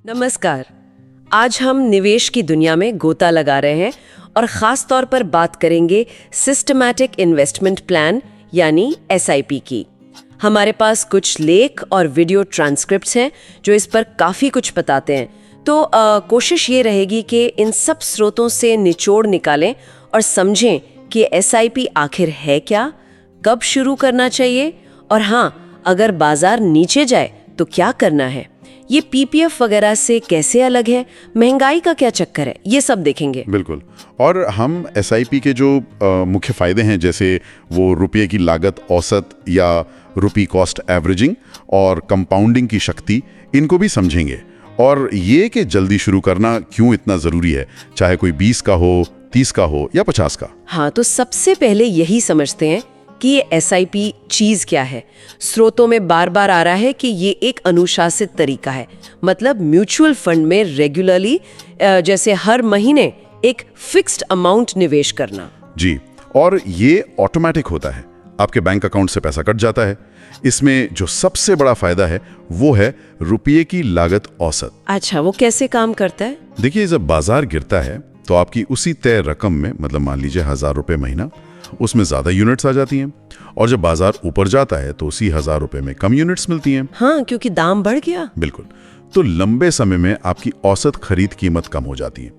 नमस्कार। आज हम निवेश की दुनिया में गोता लगा रहे हैं और ख़ास तौर पर बात करेंगे सिस्टमैटिक इन्वेस्टमेंट प्लान यानी SIP की। हमारे पास कुछ लेख और वीडियो ट्रांसक्रिप्ट्स हैं जो इस पर काफ़ी कुछ बताते हैं। तो कोशिश ये रहेगी कि इन सब स्रोतों से निचोड़ निकालें और समझें कि SIP आखिर है क्या, कब शुरू करना चाहिए और हाँ, अगर बाजार नीचे जाए तो क्या करना है, ये PPF वगैरह से कैसे अलग है, महंगाई का क्या चक्कर है, ये सब देखेंगे। बिल्कुल। और हम SIP के जो मुख्य फायदे हैं, जैसे वो रुपये की लागत औसत या रुपी कॉस्ट एवरेजिंग और कंपाउंडिंग की शक्ति, इनको भी समझेंगे। और ये कि जल्दी शुरू करना क्यों इतना ज़रूरी है, चाहे कोई 20 का हो, 30 का हो या 50 का। हाँ, तो सबसे पहले यही समझते हैं कि ये SIP चीज़ क्या है। स्रोतों में बार बार आ रहा है कि ये एक अनुशासित तरीका है, मतलब म्यूचुअल फंड में रेगुलरली जैसे हर महीने एक फिक्स्ड अमाउंट निवेश करना। जी, और ये ऑटोमेटिक होता है, आपके बैंक अकाउंट से पैसा कट जाता है। इसमें जो सबसे बड़ा फायदा है वो है रुपये की लागत औसत। अच्छा, वो कैसे काम करता है? देखिए, जब बाजार गिरता है तो आपकी उसी तय रकम में, मतलब मान लीजिए 1000 रुपये महीना, उसमें ज्यादा यूनिट्स आ जाती हैं। और जब बाजार ऊपर जाता है तो उसी 1000 रुपये में कम यूनिट्स मिलती हैं। हाँ, क्योंकि दाम बढ़ गया। बिल्कुल। तो लंबे समय में आपकी औसत खरीद कीमत कम हो जाती है।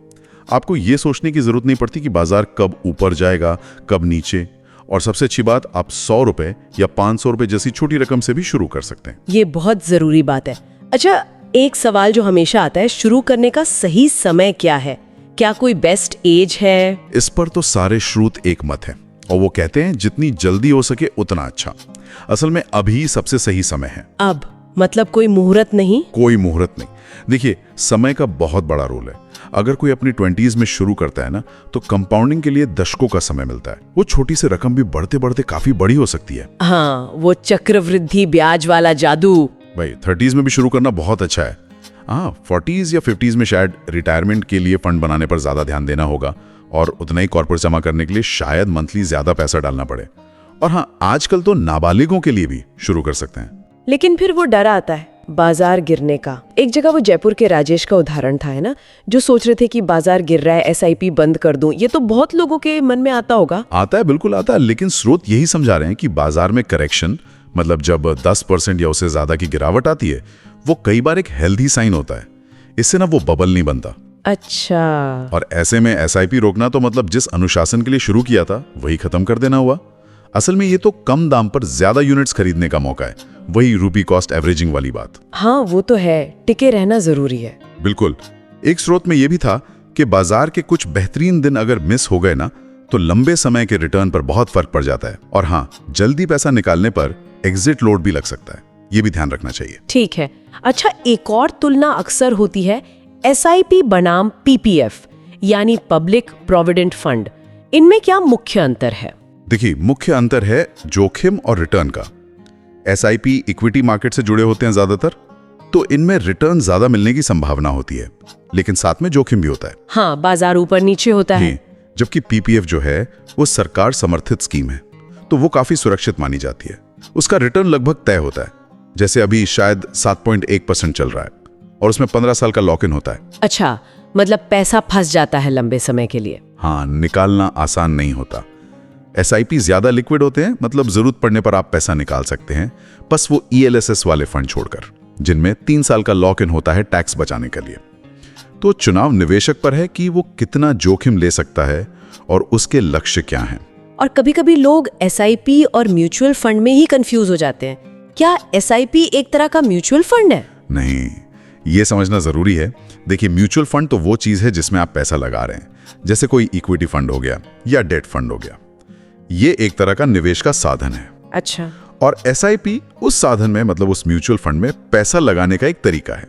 आपको ये सोचने की जरूरत नहीं पड़ती कि बाजार कब ऊपर जाएगा, कब नीचे। और सबसे अच्छी बात, आप 100 रुपए या 500 रुपए जैसी छोटी रकम से भी शुरू कर सकते हैं। ये बहुत जरूरी बात है। अच्छा, एक सवाल जो हमेशा आता है, शुरू करने का सही समय क्या है? क्या कोई बेस्ट एज है? इस पर तो सारे श्रुत एक मत है और वो कहते हैं जितनी जल्दी हो सके उतना अच्छा। असल में अभी सबसे सही समय है। अब मतलब कोई मुहूर्त नहीं? कोई मुहूर्त नहीं। देखिए, समय का बहुत बड़ा रोल है। अगर कोई अपनी 20s में शुरू करता है ना, तो कंपाउंडिंग के लिए दशकों का समय मिलता है। वो छोटी सी रकम भी बढ़ते बढ़ते काफी बड़ी हो सकती है। हाँ, वो चक्रवृद्धि ब्याज वाला जादू। भाई 30s में भी शुरू करना बहुत अच्छा है। हाँ, 40s या 50s में शायद रिटायरमेंट के लिए फंड बनाने पर ज्यादा ध्यान देना होगा और उतना ही कॉर्पोरेट जमा करने के लिए शायद मंथली ज्यादा पैसा डालना पड़े। और हाँ, आजकल तो नाबालिगों के लिए भी शुरू कर सकते हैं। लेकिन फिर वो डर आता है बाजार गिरने का। एक जगह वो जयपुर के राजेश का उदाहरण था, है ना, जो सोच रहे थे कि बाजार गिर रहा है, SIP बंद कर दूं। ये तो बहुत लोगों के मन में आता होगा। आता है, बिल्कुल आता है। लेकिन स्रोत यही समझा रहे हैं कि बाजार में करेक्शन, मतलब जब 10% या उससे ज्यादा की गिरावट आती है, वो कई बार एक हेल्दी साइन होता है। इससे ना वो बबल नहीं बनता। अच्छा। और ऐसे में SIP रोकना तो मतलब जिस अनुशासन के लिए शुरू किया था वही खत्म कर देना हुआ। असल में ये तो कम दाम पर ज्यादा यूनिट्स खरीदने का मौका है, वही रुपी कॉस्ट एवरेजिंग वाली बात। हाँ, वो तो है, टिके रहना जरूरी है। बिल्कुल। एक स्रोत में यह भी था कि बाजार के कुछ बेहतरीन दिन अगर मिस हो गए ना, तो लंबे समय के रिटर्न पर बहुत फर्क पड़ जाता है। और हाँ, जल्दी पैसा निकालने पर एग्जिट लोड भी लग सकता है, ये भी ध्यान रखना चाहिए। ठीक है। अच्छा, एक और तुलना अक्सर होती है SIP बनाम PPF यानी पब्लिक प्रोविडेंट फंड। इनमें क्या मुख्य अंतर है? देखिए, मुख्य अंतर है जोखिम और रिटर्न का। SIP इक्विटी मार्केट से जुड़े होते हैं ज्यादातर, तो इनमें रिटर्न ज्यादा मिलने की संभावना होती है, लेकिन साथ में जोखिम भी होता है। हाँ, बाजार ऊपर नीचे होता है। जबकि PPF जो है वो सरकार समर्थित स्कीम है, तो वो काफी सुरक्षित मानी जाती है। उसका रिटर्न लगभग तय होता है, जैसे अभी शायद 7.1% चल रहा है और उसमें 15 साल का लॉक इन होता है। अच्छा, मतलब पैसा फंस जाता है लंबे समय के लिए। हाँ, निकालना आसान नहीं होता। SIP ज्यादा लिक्विड होते हैं, मतलब जरूरत पड़ने पर आप पैसा निकाल सकते हैं, बस वो ELSS वाले फंड छोड़कर, जिनमें 3 साल का लॉक इन होता है टैक्स बचाने के लिए। तो चुनाव निवेशक पर है कि वो कितना जोखिम ले सकता है और उसके लक्ष्य क्या हैं। और कभी-कभी लोग SIP और म्यूचुअल फंड में ही कंफ्यूज हो जाते हैं। क्या SIP एक तरह का म्यूचुअल फंड है? नहीं, ये समझना जरूरी है। देखिए, म्यूचुअल फंड तो वो चीज है जिसमें आप पैसा लगा रहे हैं, जैसे कोई इक्विटी फंड हो गया या डेट फंड हो गया। ये एक तरह का निवेश का साधन है। अच्छा। और SIP उस साधन में, मतलब उस म्यूचुअल फंड में पैसा लगाने का एक तरीका है।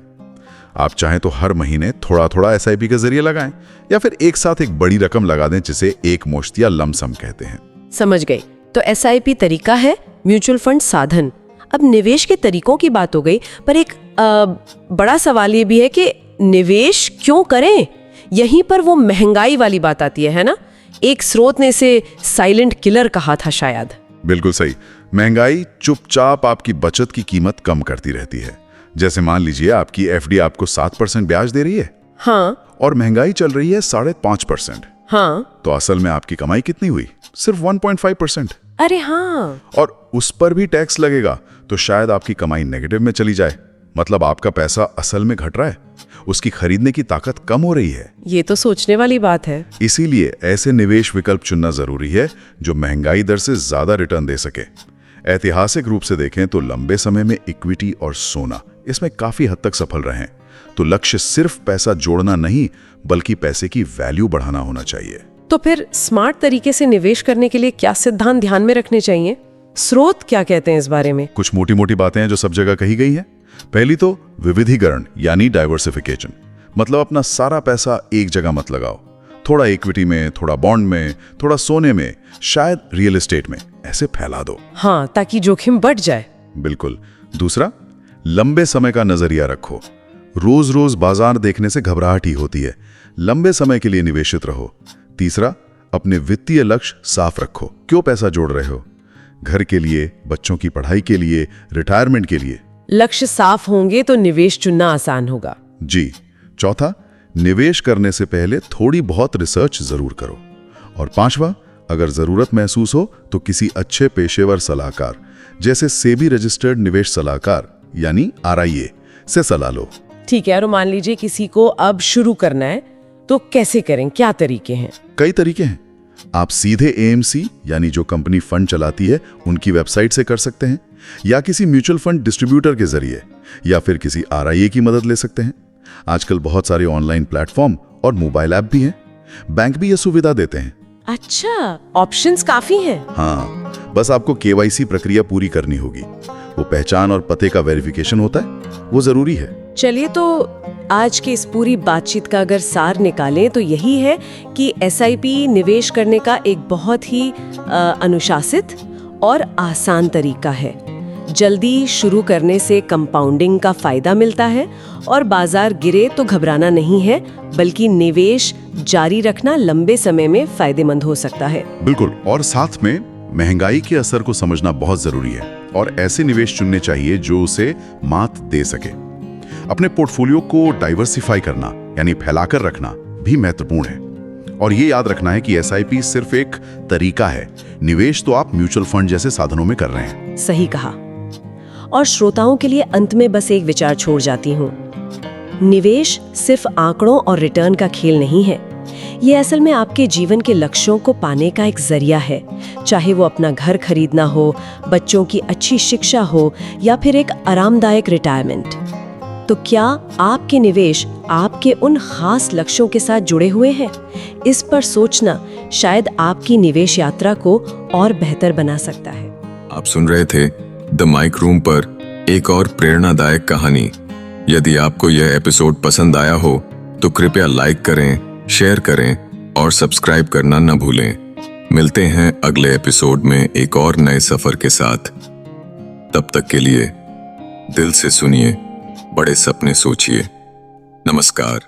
आप चाहें तो हर महीने थोड़ा थोड़ा SIP के जरिए लगाएं, या फिर एक साथ एक बड़ी रकम लगा दें, जिसे एक मुश्त या लमसम कहते हैं। समझ गई। तो SIP तरीका है, म्यूचुअल फंड साधन। अब निवेश के तरीकों की बात हो गई, पर एक बड़ा सवाल ये भी है कि निवेश क्यों करें? यहीं पर वो महंगाई वाली बात आती है ना? एक स्रोत ने इसे साइलेंट किलर कहा था शायद। बिल्कुल सही। महंगाई चुपचाप आपकी बचत की कीमत कम करती रहती है। जैसे मान लीजिए आपकी एफडी आपको 7% ब्याज दे रही है हाँ और महंगाई चल रही है 5.5%, हाँ। तो असल में आपकी कमाई कितनी हुई? सिर्फ 1.5%। अरे हाँ। और उस पर भी टैक्स लगेगा तो शायद आपकी कमाई नेगेटिव में चली जाए। मतलब आपका पैसा असल में घट रहा है, उसकी खरीदने की ताकत कम हो रही है। ये तो सोचने वाली बात है। इसीलिए ऐसे निवेश विकल्प चुनना जरूरी है जो महंगाई दर से ज्यादा रिटर्न दे सके। ऐतिहासिक रूप से देखें तो लंबे समय में इक्विटी और सोना इसमें काफी हद तक सफल रहे हैं। तो लक्ष्य सिर्फ पैसा जोड़ना नहीं बल्कि पैसे की वैल्यू बढ़ाना होना चाहिए। तो फिर स्मार्ट तरीके से निवेश करने के लिए क्या सिद्धांत ध्यान में रखने चाहिए? स्रोत क्या कहते हैं इस बारे में? कुछ मोटी मोटी बातें हैं जो सब जगह कही गई हैं। पहली तो विविधीकरण यानी डाइवर्सिफिकेशन, मतलब अपना सारा पैसा एक जगह मत लगाओ। थोड़ा इक्विटी में, थोड़ा बॉन्ड में, थोड़ा सोने में, शायद रियल एस्टेट में, ऐसे फैला दो। हाँ, ताकि जोखिम बढ़ जाए। बिल्कुल। दूसरा, लंबे समय का नजरिया रखो। रोज रोज बाजार देखने से घबराहट ही होती है। लंबे समय के लिए निवेशित रहो। तीसरा, अपने वित्तीय लक्ष्य साफ रखो। क्यों पैसा जोड़ रहे हो? घर के लिए, बच्चों की पढ़ाई के लिए, रिटायरमेंट के लिए। लक्ष्य साफ होंगे तो निवेश चुनना आसान होगा। जी। चौथा, निवेश करने से पहले थोड़ी बहुत रिसर्च जरूर करो। और पांचवा, अगर जरूरत महसूस हो तो किसी अच्छे पेशेवर सलाहकार जैसे सेबी रजिस्टर्ड निवेश सलाहकार यानी RIA से सलाह लो। ठीक है, और मान लीजिए किसी को अब शुरू करना है तो कैसे करें? क्या तरीके हैं? कई तरीके हैं। आप सीधे AMC यानी जो कंपनी फंड चलाती है उनकी वेबसाइट से कर सकते हैं, या किसी म्यूचुअल फंड डिस्ट्रीब्यूटर के जरिए, या फिर किसी RIA की मदद ले सकते हैं। आजकल बहुत सारे ऑनलाइन प्लेटफॉर्म और मोबाइल ऐप भी हैं। बैंक भी ये सुविधा देते हैं। अच्छा, ऑप्शंस काफी हैं। हाँ, बस आपको KYC प्रक्रिया पूरी करनी होगी। वो पहचान और पते का वेरिफिकेशन होता है, वो जरूरी है। चलिए, तो आज की इस पूरी बातचीत का अगर सार निकालें तो यही है कि SIP निवेश करने का एक बहुत ही अनुशासित और आसान तरीका है। जल्दी शुरू करने से कंपाउंडिंग का फायदा मिलता है और बाजार गिरे तो घबराना नहीं है, बल्कि निवेश जारी रखना लंबे समय में फायदेमंद हो सकता है। बिल्कुल। और साथ में महंगाई के असर को समझना बहुत जरूरी है और ऐसे निवेश चुनने चाहिए जो उसे मात दे सके। अपने पोर्टफोलियो को डाइवर्सिफाई करना यानी फैलाकर रखना भी महत्वपूर्ण है। और ये याद रखना है कि SIP सिर्फ एक तरीका है, निवेश तो आप म्यूचुअल फंड जैसे साधनों में कर रहे हैं। सही कहा। और श्रोताओं के लिए अंत में बस एक विचार छोड़ जाती हूँ। निवेश सिर्फ आंकड़ों और रिटर्न का खेल नहीं है। ये असल में आपके जीवन के लक्ष्यों को पाने का एक जरिया है। चाहे वो अपना घर खरीदना हो, बच्चों की अच्छी शिक्षा हो, या फिर एक आरामदायक रिटायरमेंट। तो क्या आपके निवेश आपके उन खास लक्ष्यों के साथ जुड़े हुए हैं? इस पर सोचना शायद आपकी निवेश यात्रा को और बेहतर बना सकता है। आप सुन रहे थे द माइक रूम पर एक और प्रेरणादायक कहानी। यदि आपको यह एपिसोड पसंद आया हो तो कृपया लाइक करें, शेयर करें और सब्सक्राइब करना न भूलें। मिलते हैं अगले एपिसोड में एक और नए सफर के साथ। तब तक के लिए दिल से सुनिए, बड़े सपने सोचिए। नमस्कार।